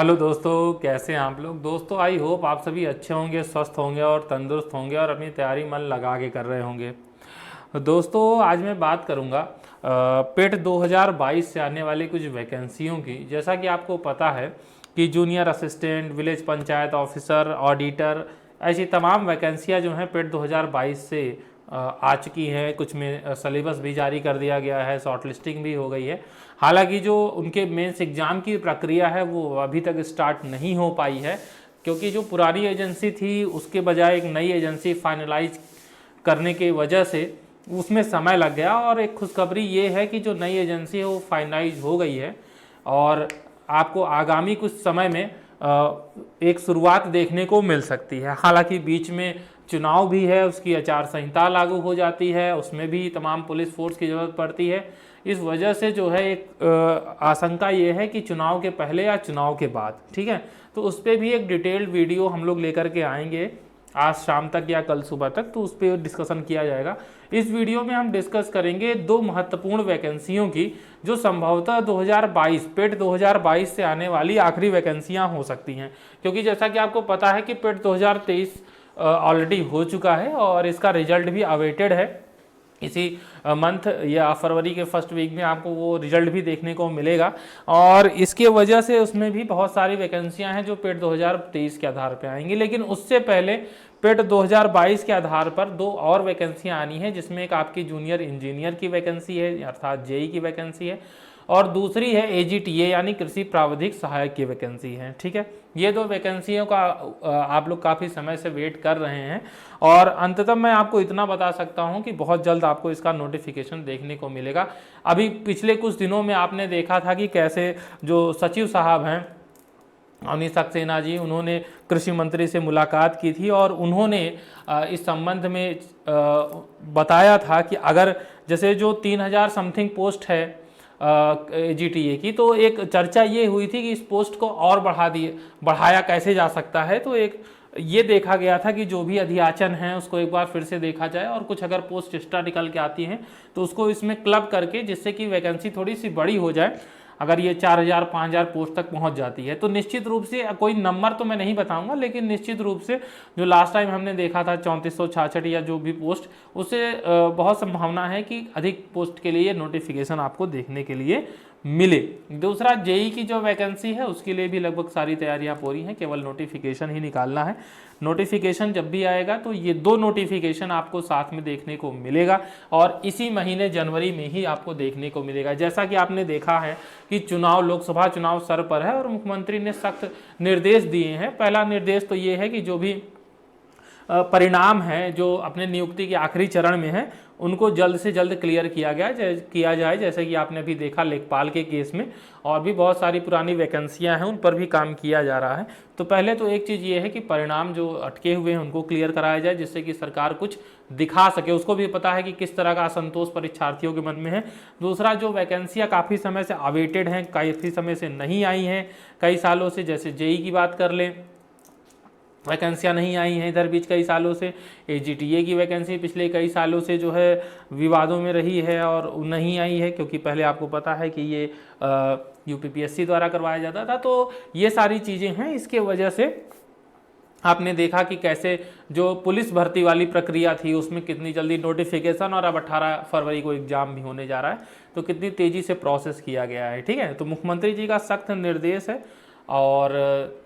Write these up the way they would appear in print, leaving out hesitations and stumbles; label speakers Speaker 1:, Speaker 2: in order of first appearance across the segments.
Speaker 1: Hello दोस्तों, कैसे हैं आप लोग। दोस्तों आई होप आप सभी अच्छे होंगे, स्वस्थ होंगे और तंदुरुस्त होंगे और अपनी तैयारी मन लगा के कर रहे होंगे। दोस्तों आज मैं बात करूंगा पेट 2022 से आने वाली कुछ वैकेंसियों की। जैसा कि आपको पता है कि junior assistant, village panchayat officer, auditor, ऐसी तमाम वैकेंसियां जो हैं पेट 2022 से आ चुकी हैं। कुछ में सिलेबस भी जारी कर दिया गया है, शॉर्ट लिस्टिंग भी हो गई है। हालांकि जो उनके मेंस एग्ज़ाम की प्रक्रिया है वो अभी तक स्टार्ट नहीं हो पाई है, क्योंकि जो पुरानी एजेंसी थी उसके बजाय एक नई एजेंसी फाइनलाइज करने की वजह से उसमें समय लग गया। और एक खुशखबरी ये है कि जो नई एजेंसी है वो फाइनलाइज हो गई है और आपको आगामी कुछ समय में एक शुरुआत देखने को मिल सकती है। हालांकि बीच में चुनाव भी है, उसकी आचार संहिता लागू हो जाती है, उसमें भी तमाम पुलिस फोर्स की ज़रूरत पड़ती है। इस वजह से जो है एक आशंका ये है कि चुनाव के पहले या चुनाव के बाद, ठीक है, तो उस पर भी एक डिटेल्ड वीडियो हम लोग लेकर के आएंगे आज शाम तक या कल सुबह तक, तो उस पर डिस्कशन किया जाएगा। इस वीडियो में हम डिस्कस करेंगे दो महत्वपूर्ण वैकेंसियों की जो संभवतः 2022 पेट 2022 से आने वाली आखिरी वैकेंसियां हो सकती हैं। क्योंकि जैसा कि आपको पता है कि पेट 2023 ऑलरेडी हो चुका है और इसका रिजल्ट भी अवेटेड है। इसी मंथ या फरवरी के फर्स्ट वीक में आपको वो रिजल्ट भी देखने को मिलेगा और इसके वजह से उसमें भी बहुत सारी वैकेंसियां हैं जो पेट 2023 के आधार पर आएंगी। लेकिन उससे पहले पेट 2022 के आधार पर दो और वैकेंसियां आनी है, जिसमें एक आपकी जूनियर इंजीनियर की वैकेंसी है अर्थात जेई की वैकेंसी है और दूसरी है एजीटीए यानी कृषि प्राविधिक सहायक की वैकेंसी है। ठीक है, ये दो वैकेंसियों का आप लोग काफ़ी समय से वेट कर रहे हैं और अंततः मैं आपको इतना बता सकता हूं कि बहुत जल्द आपको इसका नोटिफिकेशन देखने को मिलेगा। अभी पिछले कुछ दिनों में आपने देखा था कि कैसे जो सचिव साहब हैं अवनीश सक्सेना जी, उन्होंने कृषि मंत्री से मुलाकात की थी और उन्होंने इस संबंध में बताया था कि अगर जैसे जो 3000 समथिंग पोस्ट है जीटीए की, तो एक चर्चा ये हुई थी कि इस पोस्ट को और बढ़ाया कैसे जा सकता है। तो एक ये देखा गया था कि जो भी अधियाचन है उसको एक बार फिर से देखा जाए और कुछ अगर पोस्ट एक्स्ट्रा निकल के आती हैं तो उसको इसमें क्लब करके, जिससे कि वैकेंसी थोड़ी सी बड़ी हो जाए। अगर ये 4000 5000 पोस्ट तक पहुंच जाती है तो निश्चित रूप से, कोई नंबर तो मैं नहीं बताऊंगा, लेकिन निश्चित रूप से जो लास्ट टाइम हमने देखा था 3466 या जो भी पोस्ट, उससे बहुत संभावना है कि अधिक पोस्ट के लिए नोटिफिकेशन आपको देखने के लिए मिले। दूसरा जेई की जो वैकेंसी है उसके लिए भी लगभग सारी तैयारियां पूरी हैं, केवल नोटिफिकेशन ही निकालना है। नोटिफिकेशन जब भी आएगा तो ये दो नोटिफिकेशन आपको साथ में देखने को मिलेगा और इसी महीने जनवरी में ही आपको देखने को मिलेगा। जैसा कि आपने देखा है कि चुनाव, लोकसभा चुनाव सर पर है और मुख्यमंत्री ने सख्त निर्देश दिए हैं। पहला निर्देश तो ये है कि जो भी परिणाम है जो अपने नियुक्ति के आखिरी चरण में है उनको जल्द से जल्द क्लियर किया जाए। जैसे कि आपने अभी देखा लेखपाल के केस में, और भी बहुत सारी पुरानी वैकेंसियां हैं उन पर भी काम किया जा रहा है। तो पहले तो एक चीज़ ये है कि परिणाम जो अटके हुए हैं उनको क्लियर कराया जाए, जिससे कि सरकार कुछ दिखा सके। उसको भी पता है कि किस तरह का असंतोष परीक्षार्थियों के मन में है। दूसरा, जो वैकेंसियाँ काफ़ी समय से अवेटेड हैं, काफ़ी समय से नहीं आई हैं, कई सालों से, जैसे जेई की बात कर लें, वैकेंसियाँ नहीं आई हैं इधर बीच कई सालों से। एजीटीए की वैकेंसी पिछले कई सालों से जो है विवादों में रही है और नहीं आई है, क्योंकि पहले आपको पता है कि ये यूपीपीएससी द्वारा करवाया जाता था। तो ये सारी चीज़ें हैं, इसके वजह से आपने देखा कि कैसे जो पुलिस भर्ती वाली प्रक्रिया थी उसमें कितनी जल्दी नोटिफिकेशन, और अब 18 फरवरी को एग्जाम भी होने जा रहा है, तो कितनी तेज़ी से प्रोसेस किया गया है। ठीक है, तो मुख्यमंत्री जी का सख्त निर्देश है और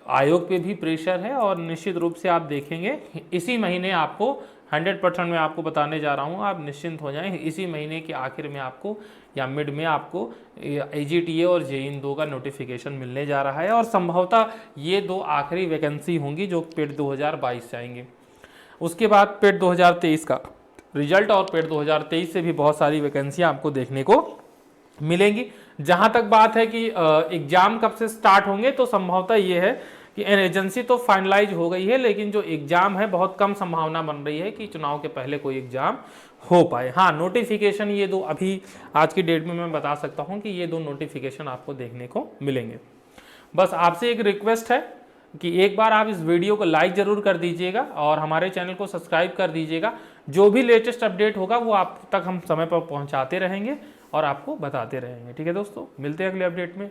Speaker 1: आयोग पे भी प्रेशर है और निश्चित रूप से आप देखेंगे इसी महीने आपको 100% मैं आपको बताने जा रहा हूँ, आप निश्चिंत हो जाएं, इसी महीने के आखिर में आपको या मिड में आपको एजीटीए और जेई इन दो का नोटिफिकेशन मिलने जा रहा है और संभवतः ये दो आखिरी वैकेंसी होंगी जो पेट 2022 से आएंगे। उसके बाद पेट 2023 का रिजल्ट और पेट 2023 से भी बहुत सारी वैकेंसियाँ आपको देखने को मिलेंगी। जहाँ तक बात है कि एग्ज़ाम कब से स्टार्ट होंगे, तो संभवतः ये है कि एजेंसी तो फाइनलाइज हो गई है, लेकिन जो एग्ज़ाम है बहुत कम संभावना बन रही है कि चुनाव के पहले कोई एग्ज़ाम हो पाए। हाँ, नोटिफिकेशन ये दो अभी आज की डेट में मैं बता सकता हूँ कि ये दो नोटिफिकेशन आपको देखने को मिलेंगे। बस आपसे एक रिक्वेस्ट है कि एक बार आप इस वीडियो को लाइक ज़रूर कर दीजिएगा और हमारे चैनल को सब्सक्राइब कर दीजिएगा। जो भी लेटेस्ट अपडेट होगा वो आप तक हम समय पर पहुँचाते रहेंगे और आपको बताते रहेंगे। ठीक है दोस्तों, मिलते हैं अगले अपडेट में।